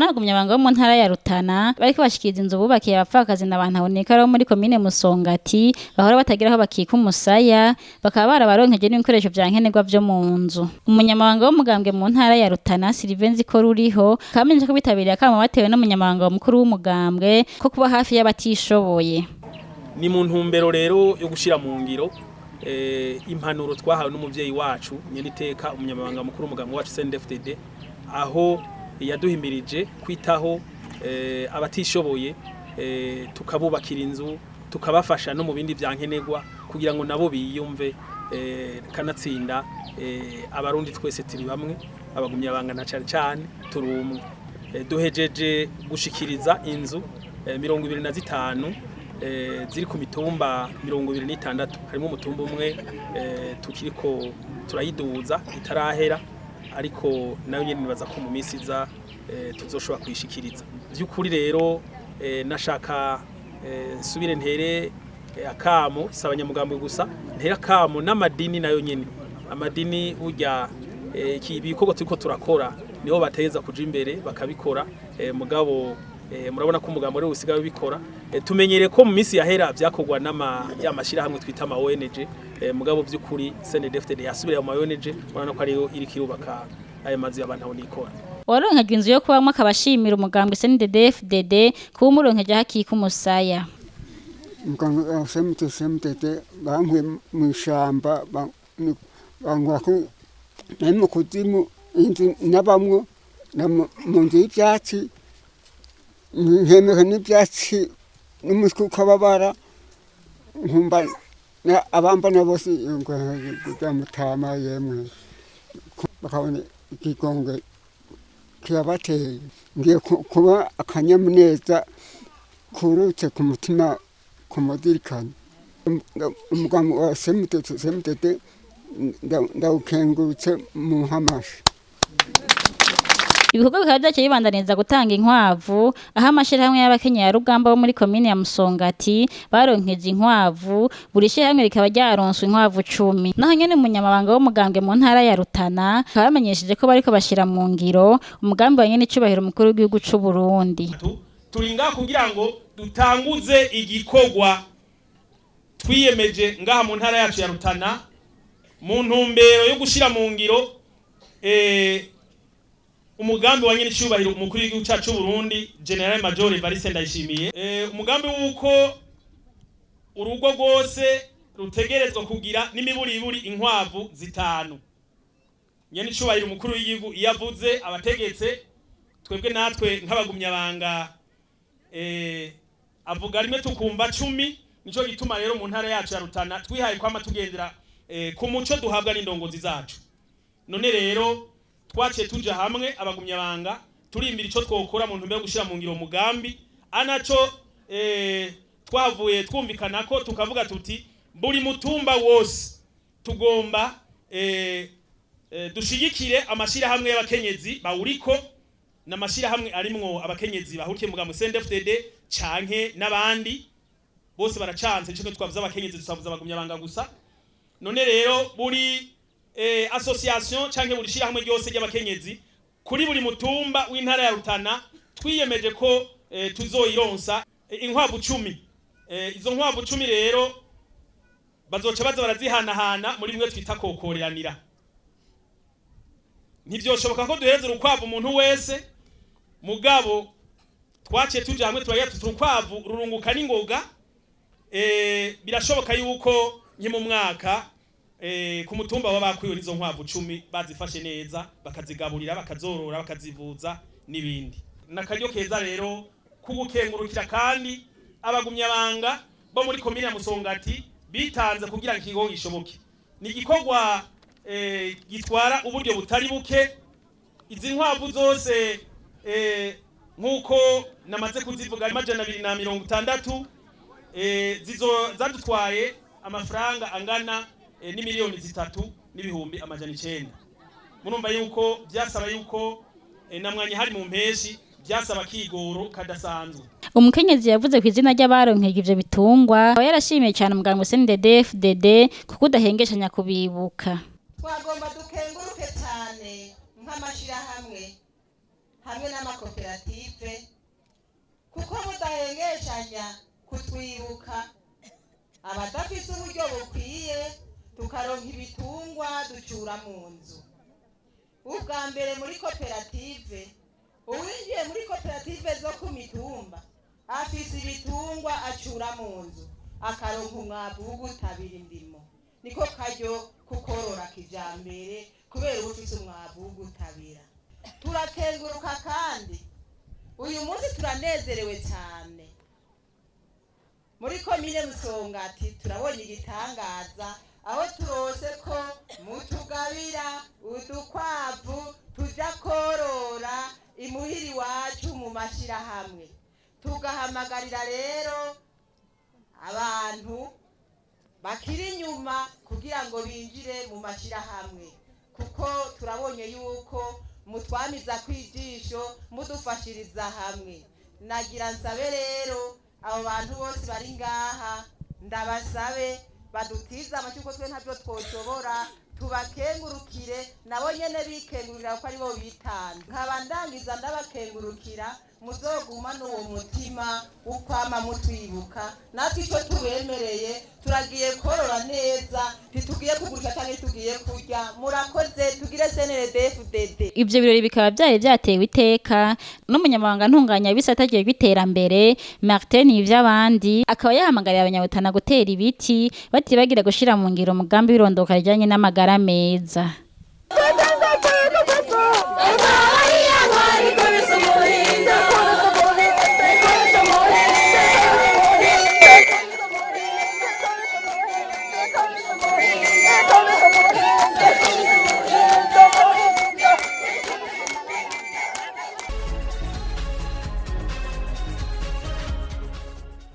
n'abagumyabanga bo mu ntara ya Rutana bariko bashikiriza inzu bubakiye abapfakazi n'abantu aboneka bo muri komine Musongati bahora batagira aho bakika umusaya bakaba barabaronkeje n'ibikoresho vya nkenerwa vyo mu nzu. Umunyamabanga w'umugambwe mu ntara ya Rutana Sylvain Zikoruriho kamenye ko bitabiriye akamo batewe n'umunyamabanga mukuru w'umugambwe ko kuba hafi y'abatishoboye. Ni mu ntumbero rero yo gushira mu ngiro impanuro twahawe n'umuvyeyi wacu nyeniteka umunyamabanga mukuru w'umugambwe wacu CNDD-FDD aho yaduhimirije kwitaho abatishoboye tukabubakira inzu tukabafasha no mu bindi vyankenerwa kugira ngo nabo biyumve kanatsinda abarundi twese turi bamwe abagumyabanga na cyane turumwe. Duhejeje gushikiriza inzu 25 ziri ku mitumba 26 harimo umutumba umwe tukiriko turayiduza itarahera ariko nayo nyene nibaza ko mu minsi za tuzoshobora kwishikiriza. By'ukuri rero nashaka subire ntere akamo sabanyamugambwe gusa ntera akamo n'amadini nayo nyene amadini burya ibikorwa turiko turakora niho bateza kuja imbere bakabikora mugabo murabona ko umugambo rero usigaye bikora tumenyere ko mu minsi yahera byakogwa y'amashira hamwe twita ama ONG mugabo by'ukuri CNDD-FDD yasubira mu ONG urabona ko ariyo iri kirubaka ayo mazi y'abantu aho nikora. Waronkeje inzu yo kubamwe akabashimira umugambwe CNDD-FDD kuba umuronkeje hakika umusaya. Muganga CNDD bankwe mu ishamba bangwa ko nari mu kuzimu inzu nabamwo mu nzu y'ivyatsi nkemera n'ibyatsi n'umutwe ukababara nkumva abambana bose ngo mutama yemwe bakabona ikigongo kiyabateye ngiye kuba akanyamuneza kurutse ku mutima ku mudirikana umugambi wa CNDD ndawukengurutse mu hamashi. Ibikorwa bikaba byaciye bibandaniza gutanga inkwavu aho amashirahamwe y'abakenyezi ya Rugamba bo muri komine ya Musongati baronkeje inkwavu buri shirahamwe rikaba ryaronswe inkwavu 10. Naho nyene umunyamabanga w'umugambwe mu ntara ya Rutana bamenyesheje ko bariko bashira mu ngiro umugambi wa nyene icubahiro mukuru w'igihugu c'u Burundi. Turinga kugira ngo dutanguze igikorwa twiyemeje ngaha mu ntara yacu ya Rutana mu ntumbero yo gushira mu ngiro umugambi wa nyene cyubahiro umukuru w'igihugu cyacu Burundi General Major Evariste Ndayishimiye umugambi wuko urugo rwose rutegerezwa kugira n'imiburiburi inkwavu 5 nyene cyubahiro umukuru w'igihugu yavuze abategetse twebwe natwe nk'abagumyabanga avuga rimwe tukumva 10 nico gituma rero mu ntara yacu ya Rutana twihaye kwama tugendera ku muco duhabwa n'indongozi zacu. None rero twaciye tuja hamwe abagumyabanga turimbira ico twokora mu ntumbero yo gushira mu ngiro umugambi anaco twavuye twumvikana ko tukavuga tuti buri mutumba wose tugomba dushigikire amashira hamwe y'abakenyezi bawuriko n'amashira hamwe arimwo abakenyezi bahurikiye mugambo CNDD-FDD canke n'abandi bose baracanze cyo twavuze abakenyezi dusavuza abagumyabanga gusa. None rero buri association canke buri shira hamwe ryose ry'abakenyezi kuri buri mutumba w'intara ya Rutana twiyemeje ko tuzoyironsa inkwavu 10. Izo nkwavu 10 rero bazoca baza barazihanahana muri bimwe twita kokoreranira. Ntivyoshoboka ko duhereza urukwavu umuntu wese mugabo twaciye tuje hamwe turagira urukwavu rurunguka n'ingoga birashoboka yuko nyi mu mwaka ku mutumba w'abakwiye izo nkwavu 10 bazifashe neza bakazigaburira bakazorora bakazivuza nibindi. Nakaryo keza rero kugukengurukira kandi abagumyabanga bo muri komine ya Musongati bitanze kugira ngo ikigo gishoboke. Ni gikorwa gitwara uburyo butari buke. Izi nkwavu zose nkuko namaze kuzivuga 260 zadutwaye amafaranga angana ni miliyoni 3,900,000. Murumva yuko byasaba yuko namwanye hari mu mpeshi byasaba kigoro kadasanzwe. Umukenyezi yavuze ku izina ry'abaronkeje ivyo bitungwa aho yarashimiye cyane umuganga CNDD-FDD kuko udahengeshanya kubibuka. Twagomba dukenguruke cyane nk'amashira hamwe hamwe n'amakoperative kuko mudahengeshanya kutwibuka abadafise uburyo bukwiye tukaronka ibitungwa ducura mu nzu. Ubwa mbere muri koperative, uwinjiye muri koperative zo ku mitumba afise ibitungwa acura mu nzu akaronka umwavu wo gutabira indimo. Niko karyo kukorora kijambere kubera ufise umwavu wo gutabira. Turakenguruka kandi uyu munsi turanezerewe cyane muri komine Musongati turabonye igitangaza aho turose ko mutugabira udukwavu tuja korora imuhiri wacu mu mashirahamwe. Tugahamagarira rero abantu bakiri inyuma kugira ngo binjire mu mashirahamwe kuko turabonye yuko mutwamiza kwijisho mudufashiriza hamwe. Nagira nsabe rero abo bantu bose bari ngaha ndabasabe badutiza amacyuko twe ntavyo twoshobora tubakengurukire nabo nyene bikengurira ko ari bo bitanga. Nkabandangiza ndabakengurukira muzoguma n'uwo mutima ukwama mutwibuka natwe icyo tubemereye turagiye korora neza ntitugiye kugurisha cyangwa tugiye kurya. Murakoze tugire CNDD-FDD. Ivyo birori bikaba byari byatewe iteka n'umunyamabanga ntunganya bisata giye kwiterambere Martin Ivyabandi akaba yahamagariye abanyabutana gutera ibiti batibagira gushira mu ngiro umugambi w'irondoka rijanye n'amagara meza.